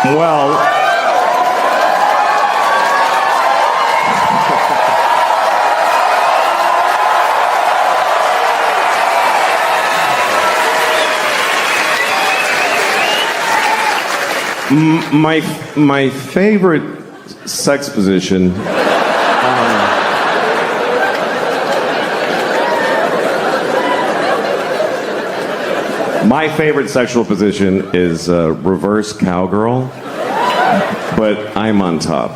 Well, my favorite sex position. My favorite sexual position is reverse cowgirl, but I'm on top.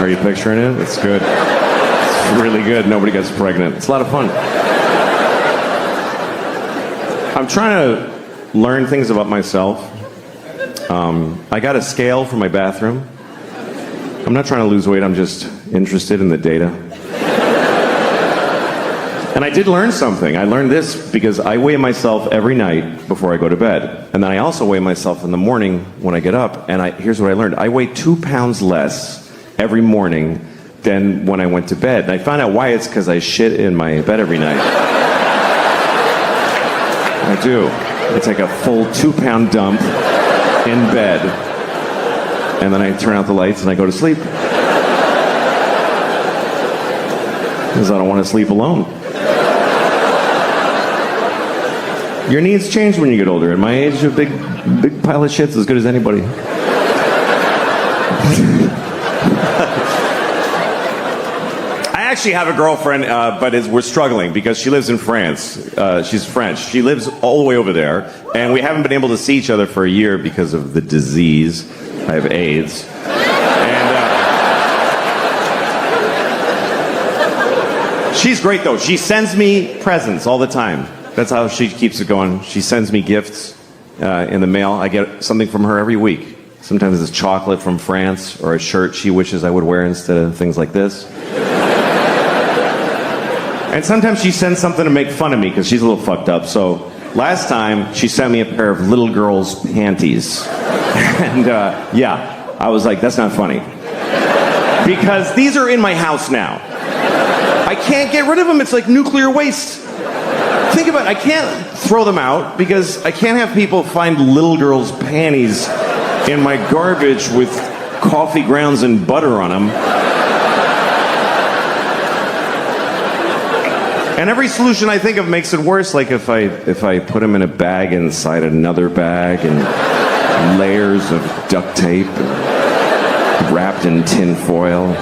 Are you picturing it? It's good. It's really good. Nobody gets pregnant. It's a lot of fun. I'm trying to learn things about myself. I got a scale for my bathroom. I'm not trying to lose weight, I'm just interested in the data. And I did learn something. I learned this because I weigh myself every night before I go to bed. And then I also weigh myself in the morning when I get up. And here's what I learned. I weigh 2 pounds less every morning than when I went to bed. And I found out why. It's because I shit in my bed every night. I do. I take a full 2-pound dump in bed. And then I turn out the lights and I go to sleep. Because I don't want to sleep alone. Your needs change when you get older. At my age, a big pile of shit's as good as anybody. I actually have a girlfriend, but we're struggling because she lives in France. She's French. She lives all the way over there, and we haven't been able to see each other for a year because of the disease. I have AIDS. And she's great, though. She sends me presents all the time. That's how she keeps it going. She sends me gifts in the mail. I get something from her every week. Sometimes it's chocolate from France or a shirt she wishes I would wear instead of things like this. And sometimes she sends something to make fun of me because she's a little fucked up. So last time, she sent me a pair of little girl's panties. And yeah, I was like, that's not funny. Because these are in my house now. I can't get rid of them. It's like nuclear waste. Think about it. I can't throw them out because I can't have people find little girl's panties in my garbage with coffee grounds and butter on them. And every solution I think of makes it worse. Like if I put them in a bag inside another bag and layers of duct tape wrapped in tin foil.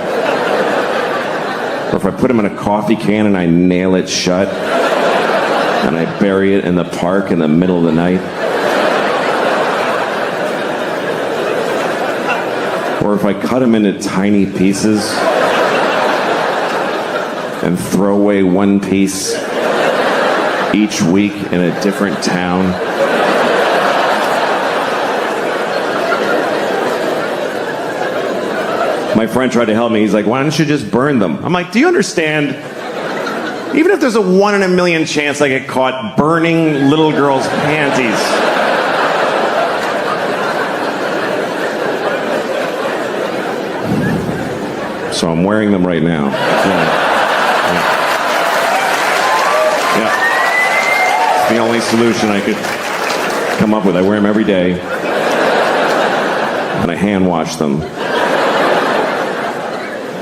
Or if I put them in a coffee can and I nail it shut and I bury it in the park in the middle of the night. Or if I cut them into tiny pieces and throw away one piece each week in a different town. My friend tried to help me. He's like, why don't you just burn them? I'm like, do you understand? Even if there's a 1 in a million chance I get caught burning little girls' panties. So I'm wearing them right now. Yeah. It's the only solution I could come up with. I wear them every day. And I hand wash them.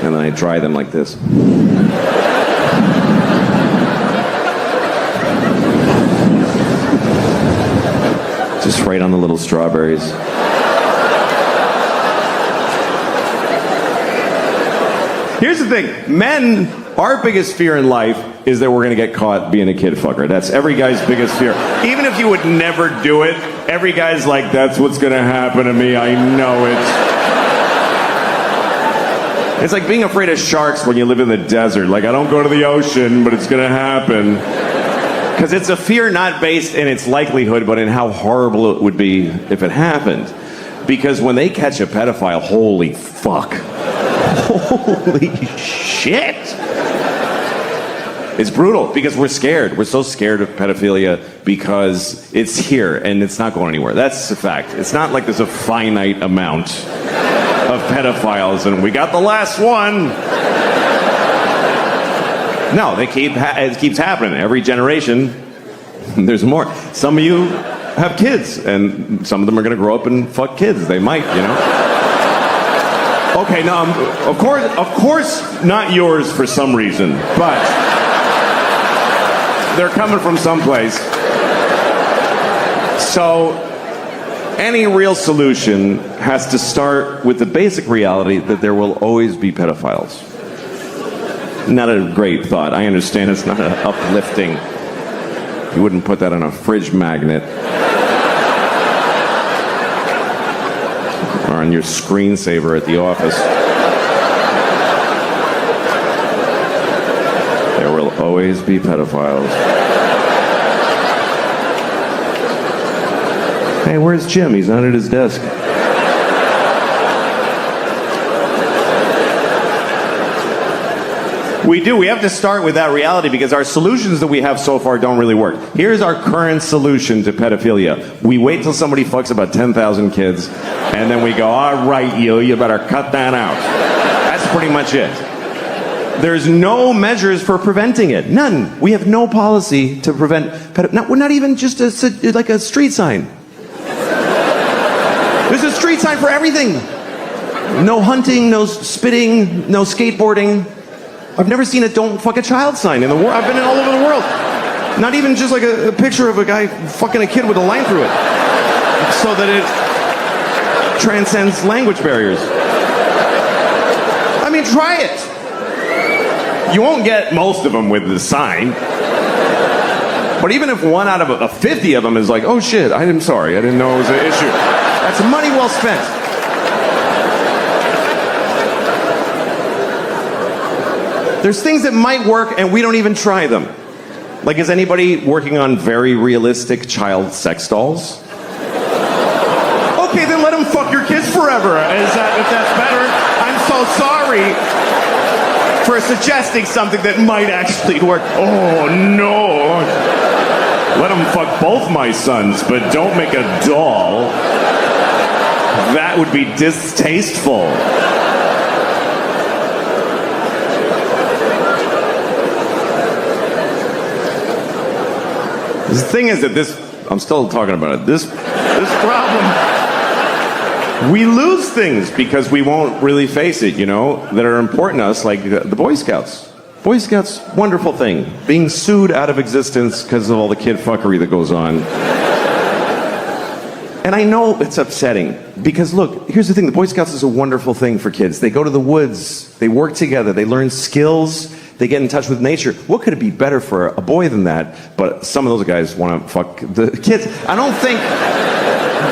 And then I dry them like this. Just right on the little strawberries. Here's the thing. Men, our biggest fear in life is that we're going to get caught being a kid fucker. That's every guy's biggest fear. Even if you would never do it, every guy's like, that's what's going to happen to me. I know it. It's like being afraid of sharks when you live in the desert. Like, I don't go to the ocean, but it's going to happen. Because it's a fear not based in its likelihood, but in how horrible it would be if it happened. Because when they catch a pedophile, holy fuck. Holy shit. It's brutal because we're scared. We're so scared of pedophilia because it's here and it's not going anywhere. That's a fact. It's not like there's a finite amount. of pedophiles, and we got the last one. No, it keeps happening. Every generation, there's more. Some of you have kids, and some of them are going to grow up and fuck kids. They might, you know. Okay, no, of course, not yours for some reason, but they're coming from someplace. So, any real solution has to start with the basic reality that there will always be pedophiles. Not a great thought. I understand it's not uplifting. You wouldn't put that on a fridge magnet. Or on your screensaver at the office. There will always be pedophiles. Hey, where's Jim? He's not at his desk. We do. We have to start with that reality because our solutions that we have so far don't really work. Here's our current solution to pedophilia. We wait till somebody fucks about 10,000 kids, and then we go, all right, you better cut that out. That's pretty much it. There's no measures for preventing it. None. We have no policy to prevent pedophilia. We're not even just like a street sign. There's a street sign for everything. No hunting, no spitting, no skateboarding. I've never seen a don't fuck a child sign in the world. I've been all over the world. Not even just like a picture of a guy fucking a kid with a line through it. So that it transcends language barriers. I mean, try it. You won't get most of them with the sign. But even if one out of 50 of them is like, oh shit, I'm sorry, I didn't know it was an issue. That's money well spent. There's things that might work and we don't even try them. Like, is anybody working on very realistic child sex dolls? Okay, then let them fuck your kids forever. If that's better, I'm so sorry for suggesting something that might actually work. Oh no. Let them fuck both my sons, but don't make a doll. That would be distasteful. The thing is that I'm still talking about it, this problem, we lose things because we won't really face it, you know, that are important to us, like the Boy Scouts. Boy Scouts, wonderful thing. Being sued out of existence because of all the kid fuckery that goes on. And I know it's upsetting, because look, here's the thing, the Boy Scouts is a wonderful thing for kids. They go to the woods, they work together, they learn skills, they get in touch with nature. What could it be better for a boy than that? But some of those guys want to fuck the kids. I don't think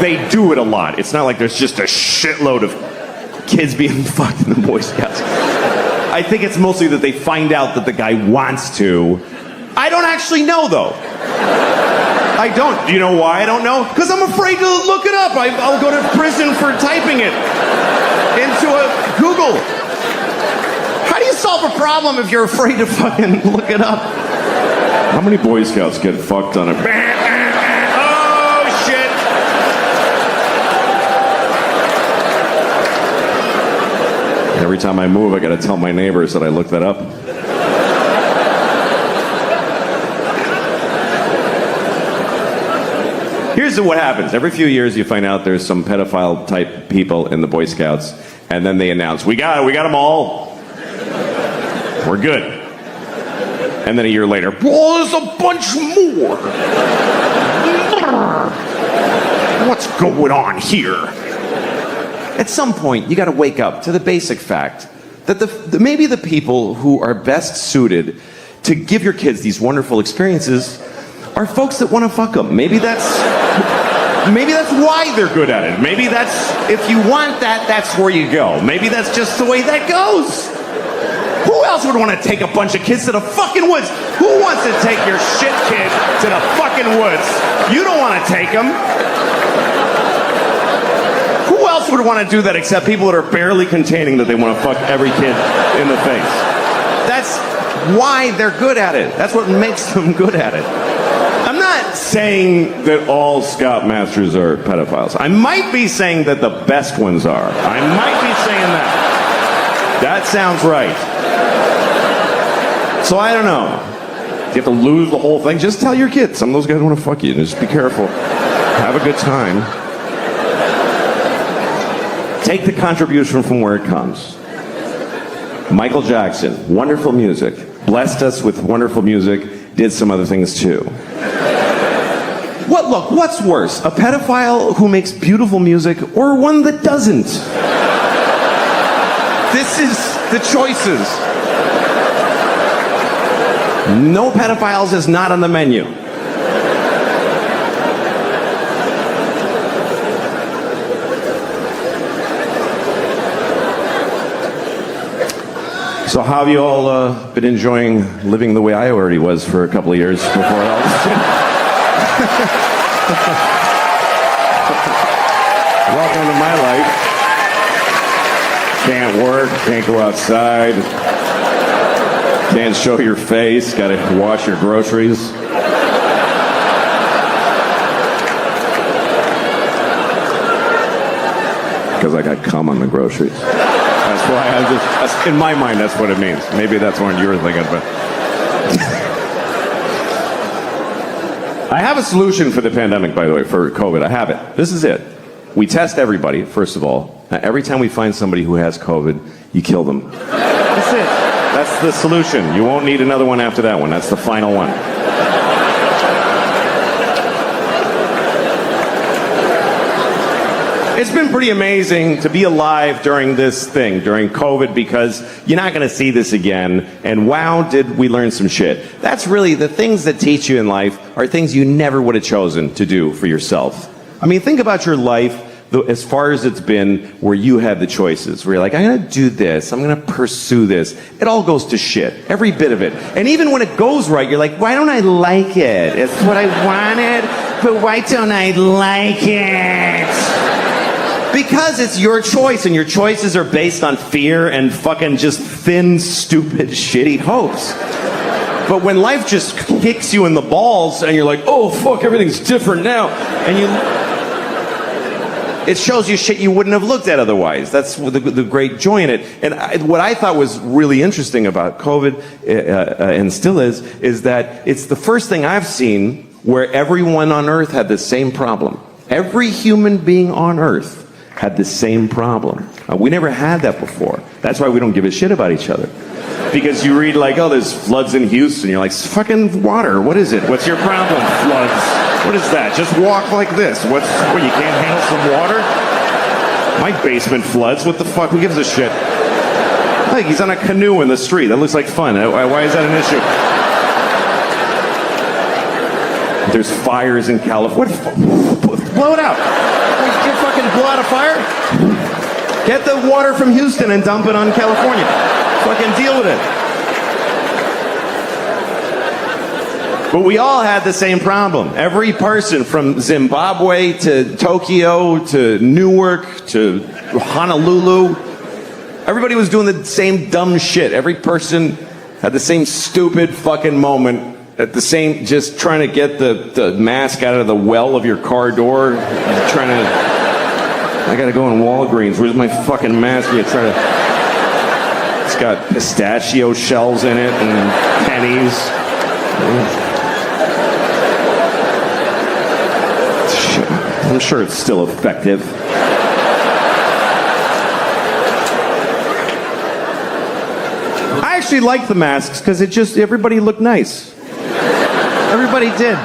they do it a lot. It's not like there's just a shitload of kids being fucked in the Boy Scouts. I think it's mostly that they find out that the guy wants to. I don't actually know, though. I don't. Do you know why I don't know? Because I'm afraid to look it up. I'll go to prison for typing it into a Google. How do you solve a problem if you're afraid to fucking look it up? How many Boy Scouts get fucked on a... Oh, shit! Every time I move, I gotta tell my neighbors that I looked that up. Here's what happens. Every few years, you find out there's some pedophile-type people in the Boy Scouts, and then they announce, we got them all. We're good. And then a year later, oh, there's a bunch more. What's going on here? At some point, you got to wake up to the basic fact that maybe the people who are best suited to give your kids these wonderful experiences are folks that want to fuck them. Maybe that's why they're good at it. Maybe that's, if you want that, that's where you go. Maybe that's just the way that goes. Who else would want to take a bunch of kids to the fucking woods? Who wants to take your shit kid to the fucking woods? You don't want to take them. Who else would want to do that except people that are barely containing that they want to fuck every kid in the face? That's why they're good at it. That's what makes them good at it. I'm not saying that all scoutmasters are pedophiles. I might be saying that the best ones are. I might be saying that. That sounds right. So I don't know. Do you have to lose the whole thing? Just tell your kids. Some of those guys want to fuck you. Just be careful. Have a good time. Take the contribution from where it comes. Michael Jackson, wonderful music. Blessed us with wonderful music. Did some other things too. What's worse? A pedophile who makes beautiful music or one that doesn't? This is the choices. No pedophiles is not on the menu. So how have you all been enjoying living the way I already was for a couple of years before all this? Welcome to my life. Can't work, can't go outside, can't show your face, gotta wash your groceries. Because I got cum on the groceries. That's why in my mind, that's what it means. Maybe that's what you were thinking, but. I have a solution for the pandemic, by the way, for COVID. I have it. This is it. We test everybody, first of all. Every time we find somebody who has COVID, you kill them. That's it. That's the solution. You won't need another one after that one. That's the final one. It's been pretty amazing to be alive during this thing, during COVID, because you're not going to see this again. And wow, did we learn some shit. That's really the things that teach you in life are things you never would have chosen to do for yourself. I mean, think about your life as far as it's been where you have the choices, where you're like, I'm going to do this, I'm going to pursue this. It all goes to shit, every bit of it. And even when it goes right, you're like, why don't I like it? It's what I wanted, but why don't I like it? Because it's your choice, and your choices are based on fear and fucking just thin, stupid, shitty hopes. But when life just kicks you in the balls and you're like, oh fuck, everything's different now, and it shows you shit you wouldn't have looked at otherwise. That's the great joy in it. And what I thought was really interesting about COVID, and still is that it's the first thing I've seen where everyone on Earth had the same problem. Every human being on Earth had the same problem. We never had that before. That's why we don't give a shit about each other. Because you read like, oh, there's floods in Houston. You're like, it's fucking water. What is it? What's your problem? Floods. What is that? Just walk like this. What, you can't handle some water? My basement floods. What the fuck? Who gives a shit? Like, he's on a canoe in the street. That looks like fun. Why is that an issue? There's fires in California. Blow it out. You fucking blow out a fire? Get the water from Houston and dump it on California. Fucking deal with it. But we all had the same problem. Every person from Zimbabwe to Tokyo to Newark to Honolulu, everybody was doing the same dumb shit. Every person had the same stupid fucking moment. At the same, just trying to get the mask out of the well of your car door. Trying to, I gotta go in Walgreens. Where's my fucking mask? You try to, it's got pistachio shells in it and pennies. I'm sure it's still effective. I actually like the masks because everybody looked nice. Everybody did.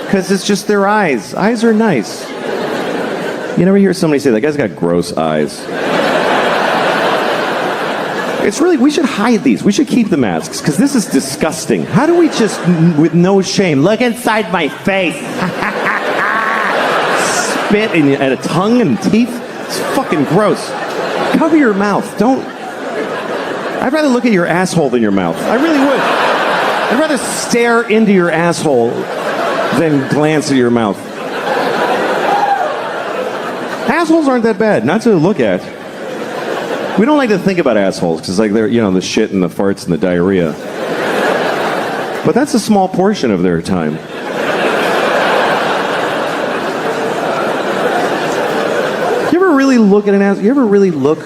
Because it's just their eyes. Eyes are nice. You never hear somebody say, that guy's got gross eyes. It's really, we should hide these. We should keep the masks, because this is disgusting. How do we just, with no shame, look inside my face? Spit at a tongue and teeth? It's fucking gross. Cover your mouth. I'd rather look at your asshole than your mouth. I really would. I'd rather stare into your asshole than glance at your mouth. Assholes aren't that bad, not to look at. We don't like to think about assholes, because like they're, the shit and the farts and the diarrhea. But that's a small portion of their time. really look at an ass? You ever really look?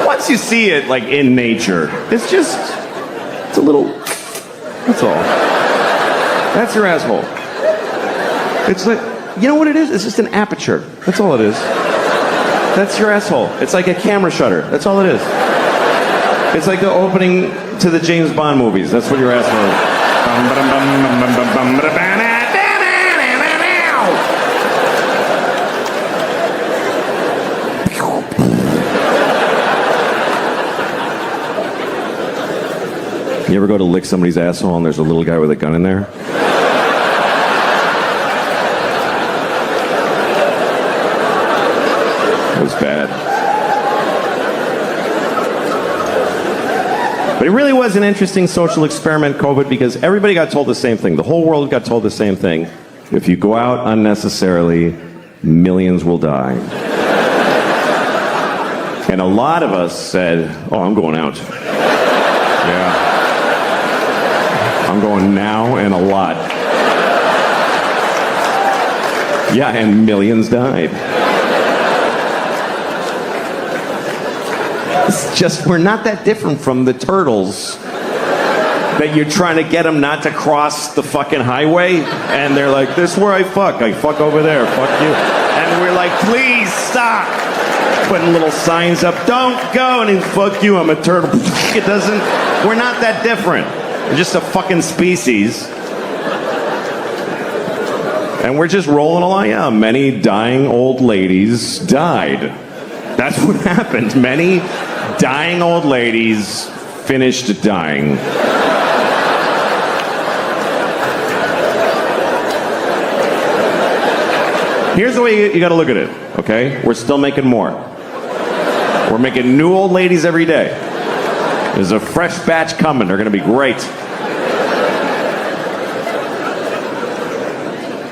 Once you see it, like, in nature, it's a little, that's all. That's your asshole. It's like, you know what it is? It's just an aperture. That's all it is. That's your asshole. It's like a camera shutter. That's all it is. It's like the opening to the James Bond movies. That's what your asshole is. You ever go to lick somebody's asshole and there's a little guy with a gun in there? It was bad. But it really was an interesting social experiment, COVID, because everybody got told the same thing. The whole world got told the same thing. If you go out unnecessarily, millions will die. And a lot of us said, oh, I'm going out. Yeah. I'm going now and a lot. Yeah, and millions died. It's just, we're not that different from the turtles that you're trying to get them not to cross the fucking highway, and they're like, this is where I fuck over there, fuck you. And we're like, please stop. Putting little signs up, don't go, and then fuck you, I'm a turtle. It doesn't, we're not that different. We're just a fucking species. And we're just rolling along. Yeah, many dying old ladies died. That's what happened. Many dying old ladies finished dying. Here's the way you gotta look at it, okay? We're still making more. We're making new old ladies every day. There's a fresh batch coming. They're gonna be great.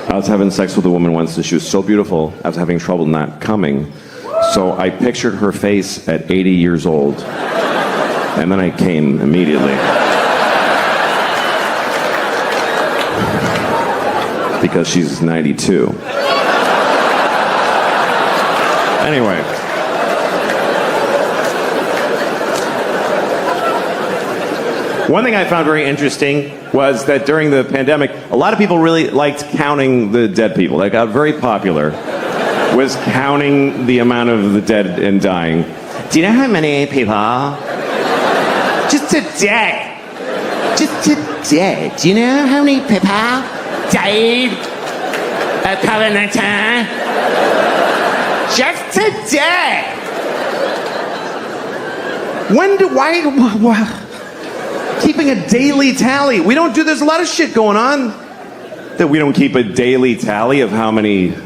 I was having sex with a woman once and she was so beautiful, I was having trouble not coming. So I pictured her face at 80 years old. And then I came immediately. Because she's 92. Anyway. One thing I found very interesting was that during the pandemic, a lot of people really liked counting the dead people. That got very popular, was counting the amount of the dead and dying. Do you know how many people? Just today. Just today. Do you know how many people died of COVID-19? Just today. Why? Keeping a daily tally. We don't do, there's a lot of shit going on that we don't keep a daily tally of how many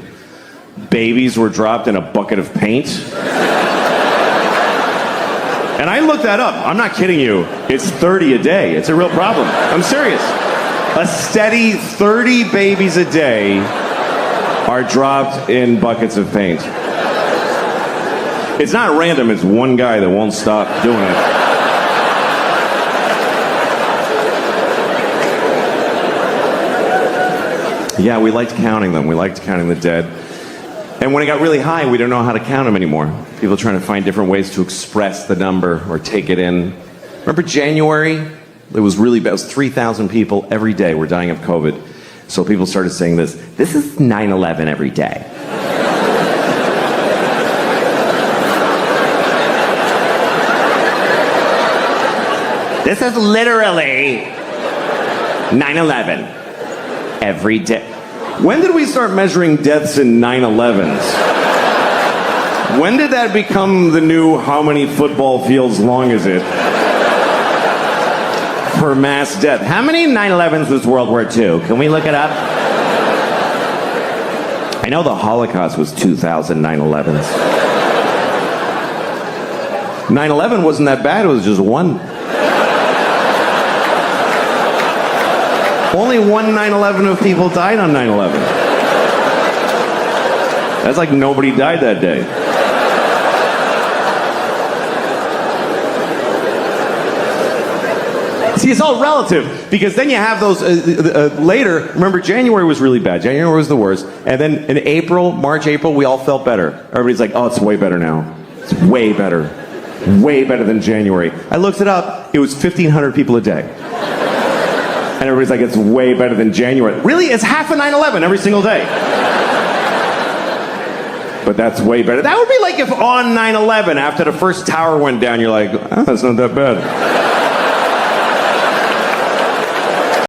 babies were dropped in a bucket of paint. And I looked that up. I'm not kidding you. It's 30 a day. It's a real problem. I'm serious. A steady 30 babies a day are dropped in buckets of paint. It's not random. It's one guy that won't stop doing it. Yeah, we liked counting them. We liked counting the dead. And when it got really high, we don't know how to count them anymore. People trying to find different ways to express the number or take it in. Remember January? It was really bad. It was 3,000 people every day were dying of COVID. So people started saying this is 9/11 every day. This is literally 9/11 every day. When did we start measuring deaths in 9/11s? When did that become the new how many football fields long is it per mass death? How many 9/11s was World War II? Can we look it up? I know the Holocaust was 2,000 9/11s. 9/11 wasn't that bad, it was just one. Only one 9/11 of people died on 9/11. That's like nobody died that day. See, it's all relative, because then you have those later. Remember, January was really bad. January was the worst. And then in March, April, we all felt better. Everybody's like, oh, it's way better now. It's way better. Way better than January. I looked it up. It was 1,500 people a day. And everybody's like, it's way better than January. Really? It's half of 9/11 every single day. But that's way better. That would be like if on 9/11, after the first tower went down, you're like, oh, that's not that bad.